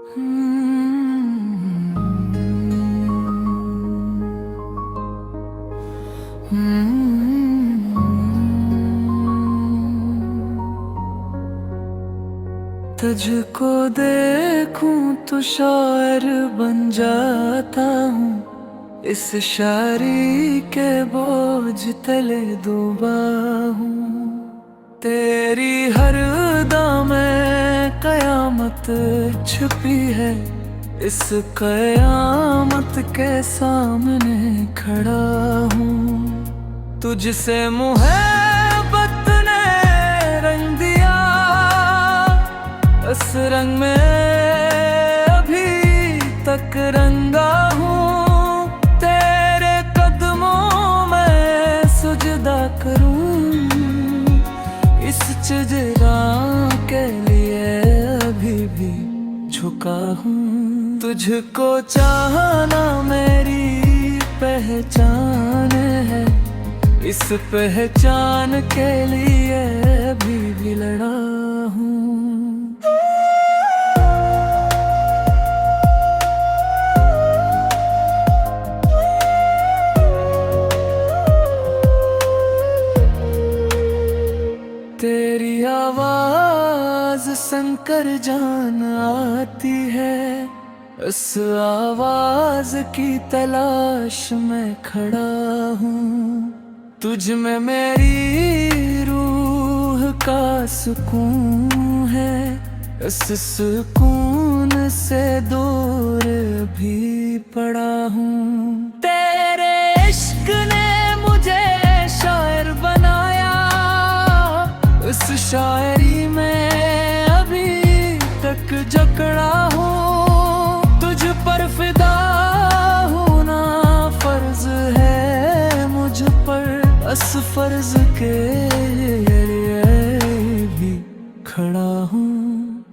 तुझको देखूं तो शायर बन जाता हूँ, इस शायरी के बोझ तले डूबा हूँ। तेरी हर अदा में कयामत छुपी है, इस कयामत के सामने खड़ा हूँ। तुझसे मुहब्बत ने रंग दिया, इस रंग में अभी तक रंगा हूँ। तेरे कदमों में सुजदा करूँ, इस चिजरा के लिए अभी भी झुका हूँ। तुझको चाहना मेरी पहचान है, इस पहचान के लिए अभी भी लड़ा हूँ। तेरी आवाज सुनकर जान आती है, उस आवाज की तलाश में खड़ा हूँ। तुझ में मेरी रूह का सुकून है, इस सुकून से दूर भी पड़ा हूँ। तेरे इश्क ने मुझे शायर बनाया, उस शायरी में अभी तक जकड़ा हूँ। तुझ पर फिदा होना फर्ज है मुझ पर, बस फर्ज के लिए भी खड़ा हूँ।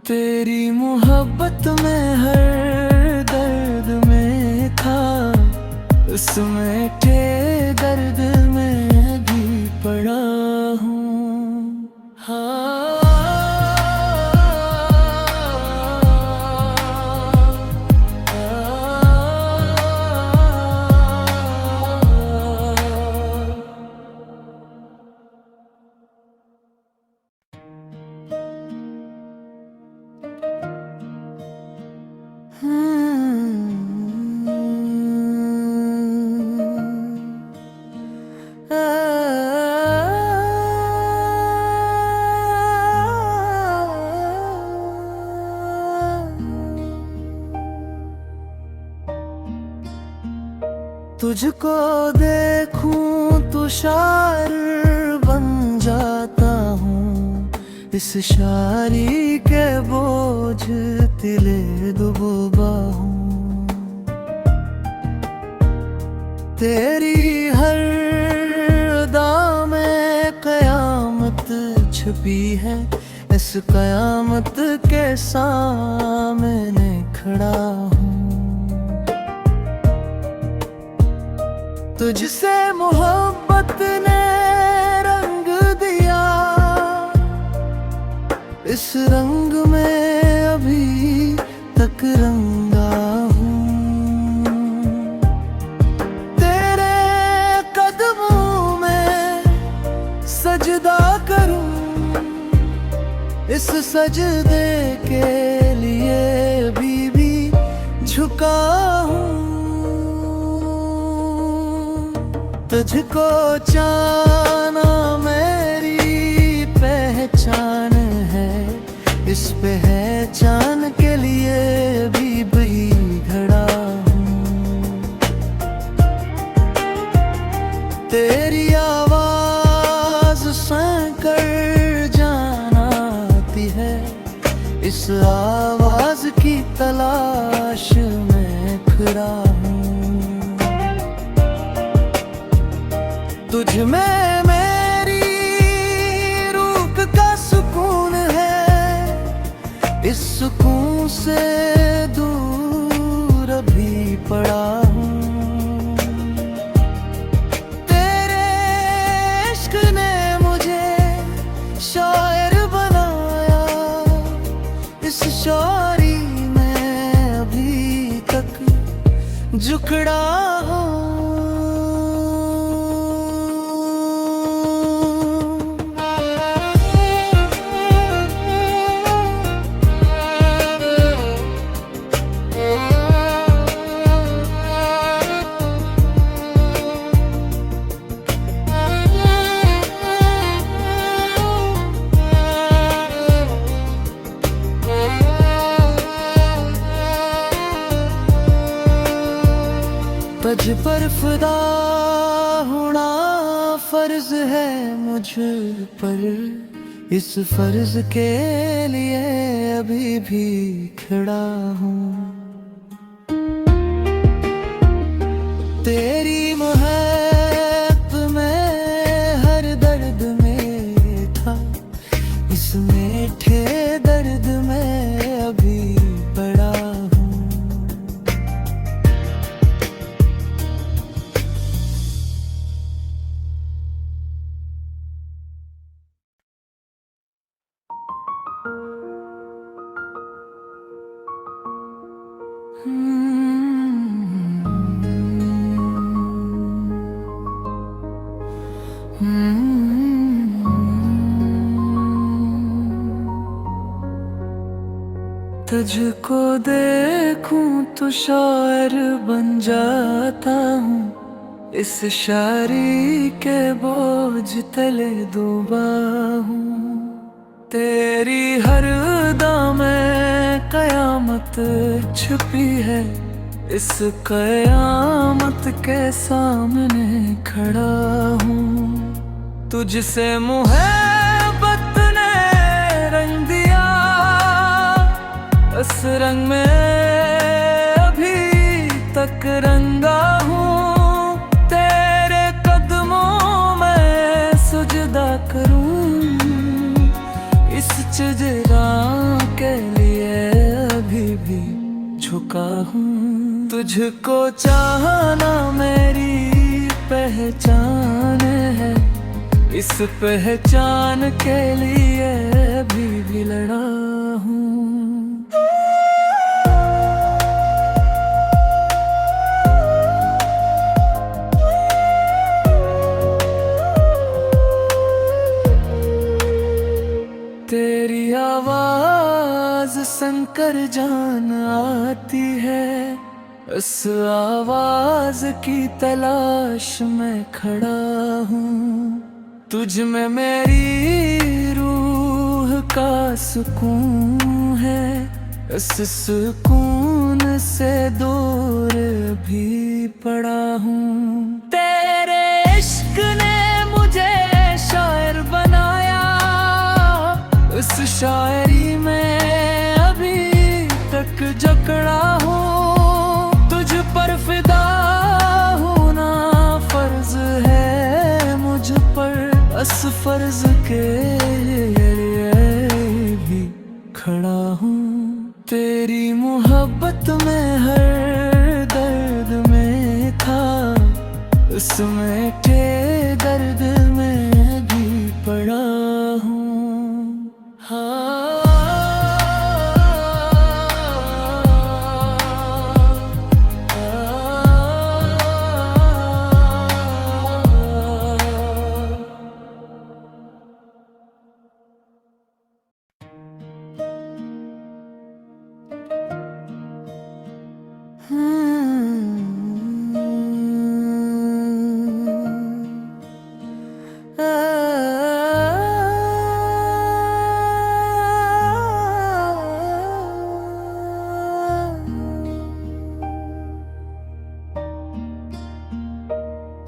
तेरी मोहब्बत में हर दर्द में था, उसमें के दर्द में भी पड़ा हूँ। तुझको देखूं तो शायर बन जाता हूँ, इस शायरी के बोझ तिले डूबा हूँ। तेरी हर अदा में कयामत छुपी है, इस कयामत के सामने खड़ा हूँ। तुझसे मोहब्बत ने रंग दिया, इस रंग में अभी तक रंगा हूँ। तेरे कदमों में सजदा करूँ, इस सजदे के लिए अभी भी झुका हूँ। तुझको चाहना मेरी पहचान है, इस पहचान के लिए भी खड़ा हूँ। तेरी आवाज सुनकर जान आती है, इस आवाज की तलाश में खड़ा हूँ। तुझ में मेरी रूह का सुकून है, इस सुकून से दूर भी पड़ा हूँ। तेरे इश्क ने मुझे शायर बनाया, इस शायरी में टुकड़ा हूँ। तुझ पर फिदा होना फर्ज है मुझ पर, इस फर्ज के लिए अभी भी खड़ा हूँ। तेरी मोहब्बत में हर दर्द में था, इस मीठे दर्द में अभी बड़ा हूँ। तुझको देखूं तो शायर बन जाता हूँ, इस शायरी के बोझ तले डूबा हूँ। तेरी हर अदा में कयामत छुपी है, इस कयामत के सामने खड़ा हूँ। तुझसे मुहब्बत ने रंग दिया, उस रंग में अभी तक रंगा हूँ। तेरे कदमों में सुजदा करूँ, इस चजरा के लिए अभी भी झुका हूँ। तुझको चाहना मेरी पहचान है, इस पहचान के लिए अभी भी लड़ा हूँ। तेरी आवाज सुनकर जान आती है, उस आवाज की तलाश में खड़ा हूँ। तुझ में मेरी रूह का सुकून है, उस सुकून से दूर भी पड़ा हूँ। तेरे इश्क ने मुझे शायर बनाया, उस शायरी में अभी तक जकड़ा हूँ। तुझ पर फिदा होना फर्ज है मुझ पर, बस फर्ज के लिए भी खड़ा हूँ। तेरी मोहब्बत में हर दर्द में था, उस मीठे दर्द में भी पड़ा हूँ।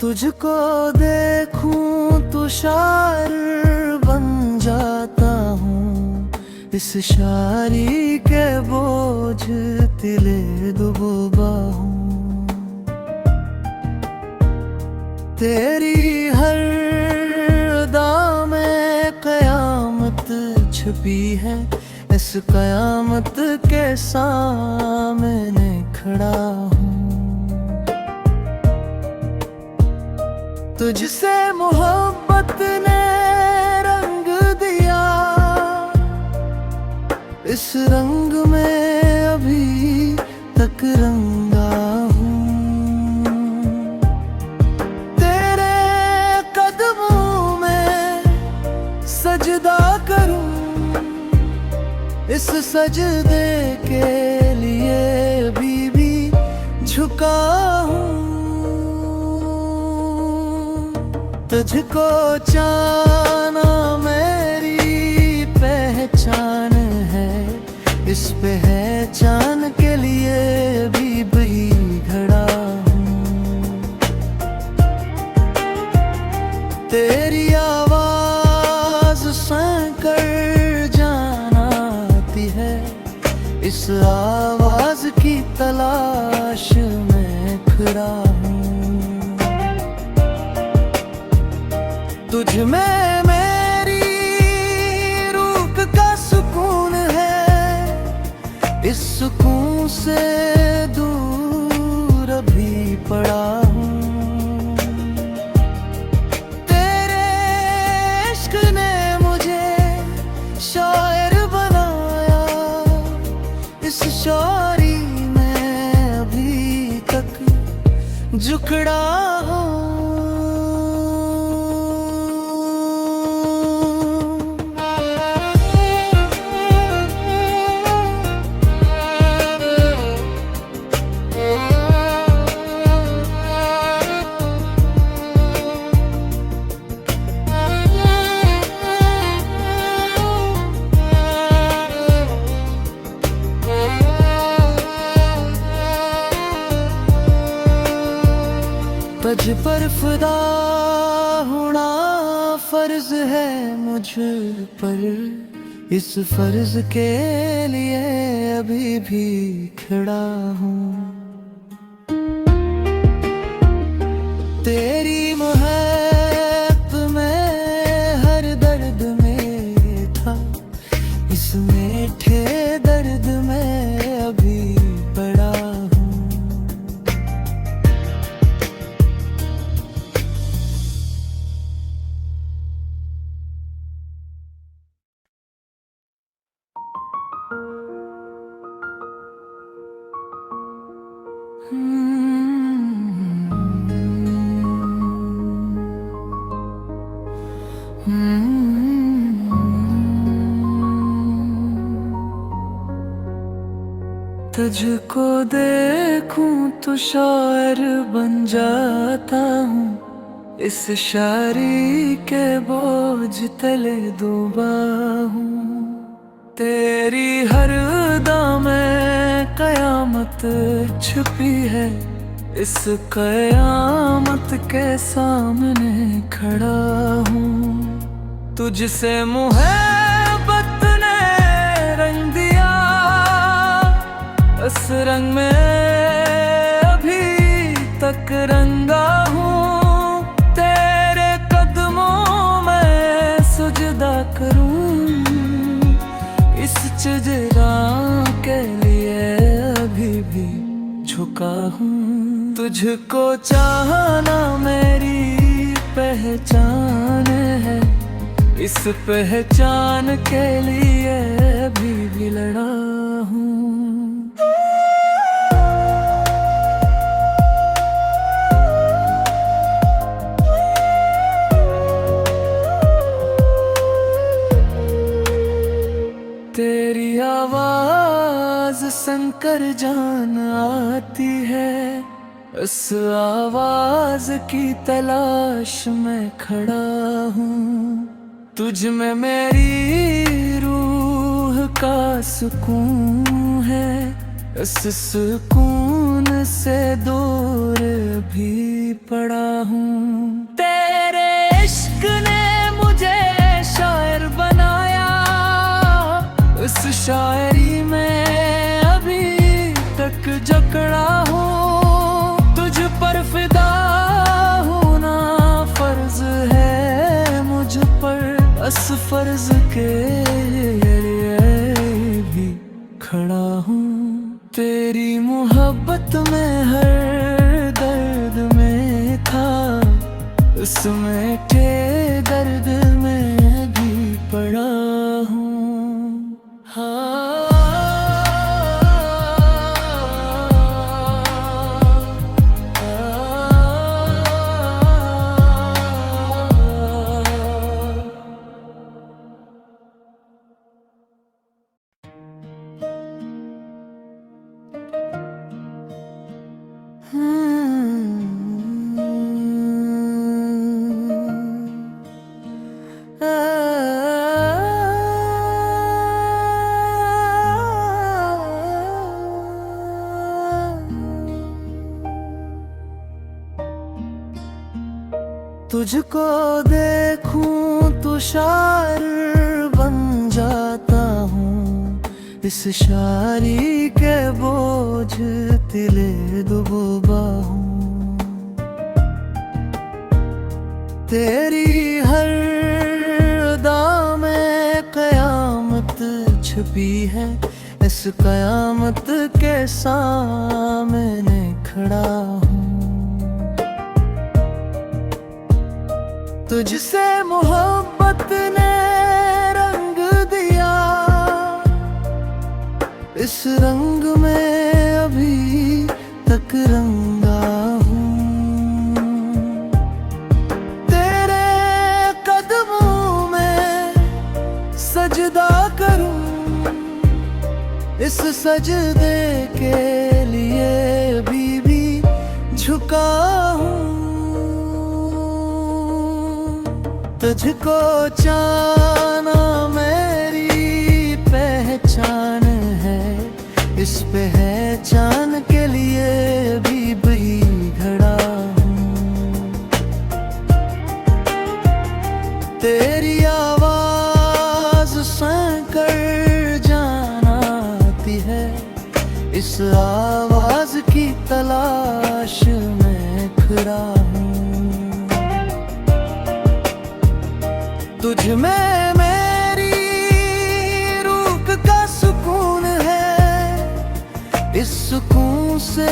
तुझको देखूं तो शायर बन जाता हूँ, इस शायरी के बोझ तिले डूबा हूँ। तेरी हर अदा में कयामत छुपी है, इस कयामत के सामने खड़ा हूँ। तुझसे मोहब्बत ने रंग दिया, इस रंग में अभी तक रंगा हूँ। सजदा करूं इस सजदे के लिए अभी भी झुका हूँ। तुझको जाना मेरी पहचान है, इस पहचान के लिए अभी भी खड़ा हूँ। तेरी आवाज सुनकर जान आती है, इस आवाज की तलाश में खड़ा हूँ। तुझ में मेरी रूह का सुकून है, इस सुकून से दूर अभी पड़ा हूँ। तेरे इश्क ने मुझे शायर बनाया, इस शायरी में अभी तक जुकड़ा हूँ। तुझ पर फिदा होना फर्ज है मुझ पर, इस फर्ज के लिए अभी भी खड़ा हूँ। तेरी मोहब्बत में हर दर्द में था, इस मीठे दर्द में अभी पड़ा हूँ। तुझको देखूं तो शायर बन जाता हूँ, इस शायरी के बोझ तले डूबा हूँ। तेरी हर अदा में कयामत छुपी है, इस कयामत के सामने खड़ा हूँ। तुझसे मुहब्बत ने रंग दिया, इस रंग में अभी तक रंगा हूँ। तेरे कदमों में सुजदा करूँ, इस चजरा के लिए अभी भी झुका हूँ। तुझको चाहना मेरी पहचान है, इस पहचान के लिए अभी भी लड़ा हूँ। तेरी आवाज सुनकर जान आती है, उस आवाज की तलाश में खड़ा हूँ। तुझ में मेरी रूह का सुकून है, उस सुकून से दूर भी पड़ा हूँ। तेरे इश्क ने मुझे शायर बनाया, उस शायरी में अभी तक जकड़ा हूँ। तुझ पर फिदा होना फर्ज है मुझ पर, बस फर्ज के लिए भी खड़ा हूँ। तेरी मोहब्बत में हर दर्द में था, उस मीठे दर्द में भी पड़ा हूँ। तुझको देखूं तो शायर बन जाता हूँ, इस शायरी के बोझ तिले डूबा हूँ। तेरी हर अदा में कयामत छुपी है, इस कयामत के सामने खड़ा हूँ। तुझसे मोहब्बत ने रंग दिया, इस रंग में अभी तक रंगा हूँ। तेरे कदमों में सजदा करूं, इस सजदे के लिए अभी भी झुका हूँ। तुझको जाना मेरी पहचान है, इस पहचान के लिए अभी भी खड़ा हूँ। तेरी आवाज सुनकर जान आती है, इस आवाज की तलाश में खड़ा हूँ। तुझ में मेरी रूह का सुकून है, इस सुकून से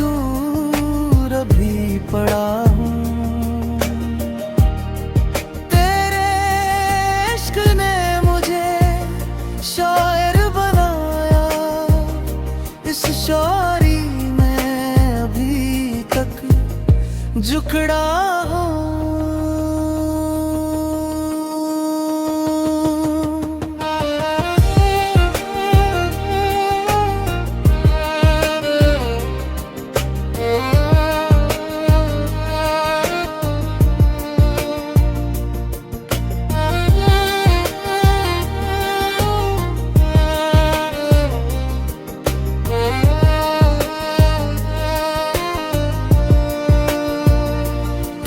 दूर अभी पड़ा हूँ। तेरे इश्क ने मुझे शायर बनाया, इस शायरी में अभी तक जुकड़ा हूँ।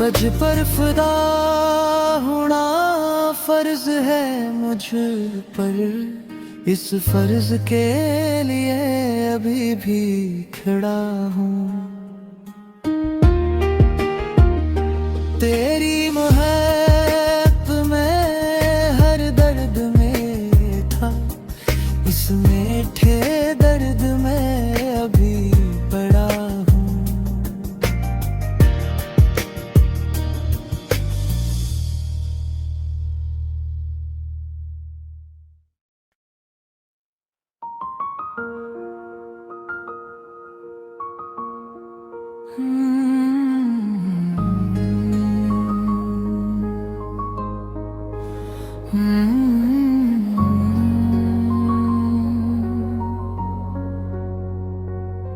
तुझ पर फिदा होना फर्ज है मुझ पर, इस फर्ज के लिए अभी भी खड़ा हूँ। तेरी महक में हर दर्द में था, इस मीठे दर्द में अभी पड़ा हूँ।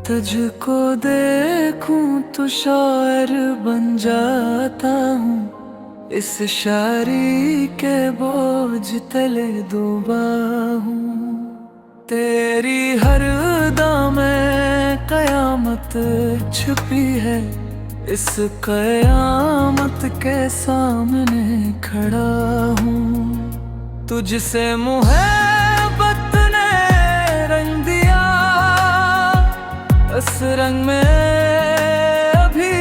तुझको देखूं तो शायर बन जाता हूँ, इस शायरी के बोझ तले डूबा हूँ। तेरी हर अदा में कयामत छुपी है, इस कयामत के सामने खड़ा हूँ। तुझसे मोहब्बत ने रंग दिया, इस रंग में अभी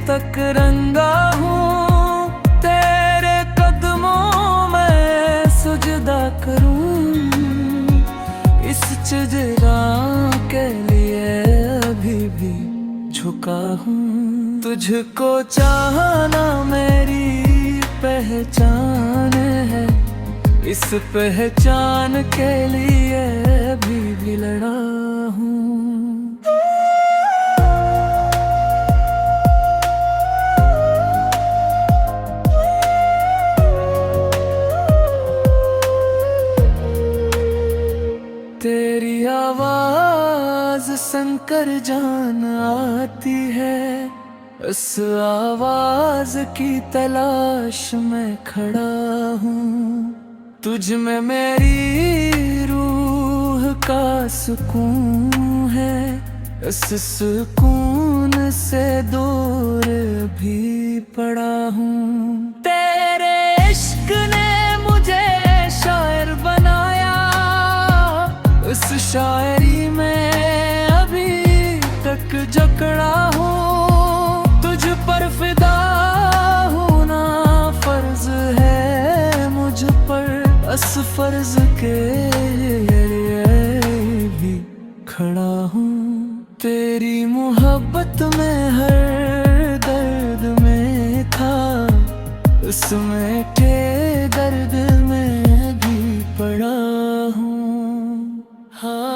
तक रंगा हूँ। तेरे कदमों में सजदा करूं, इस सजदा के लिए अभी भी झुका हूँ। तुझको चाहना मेरी पहचान है, इस पहचान के लिए अभी भी लड़ा हूँ। तेरी आवाज सुनकर जान आती है, उस आवाज की तलाश में खड़ा हूँ। तुझ में मेरी रूह का सुकून है, उस सुकून से दूर भी पड़ा हूँ। तेरे इश्क ने मुझे शायर बनाया, उस शायरी में अभी तक जकड़ा हूँ। तुझ पर फिदा होना फर्ज है मुझ पर, बस फर्ज के लिए भी खड़ा हूँ। तेरी मोहब्बत में हर दर्द में था, उसमें के दर्द में भी पड़ा हूँ। हाँ।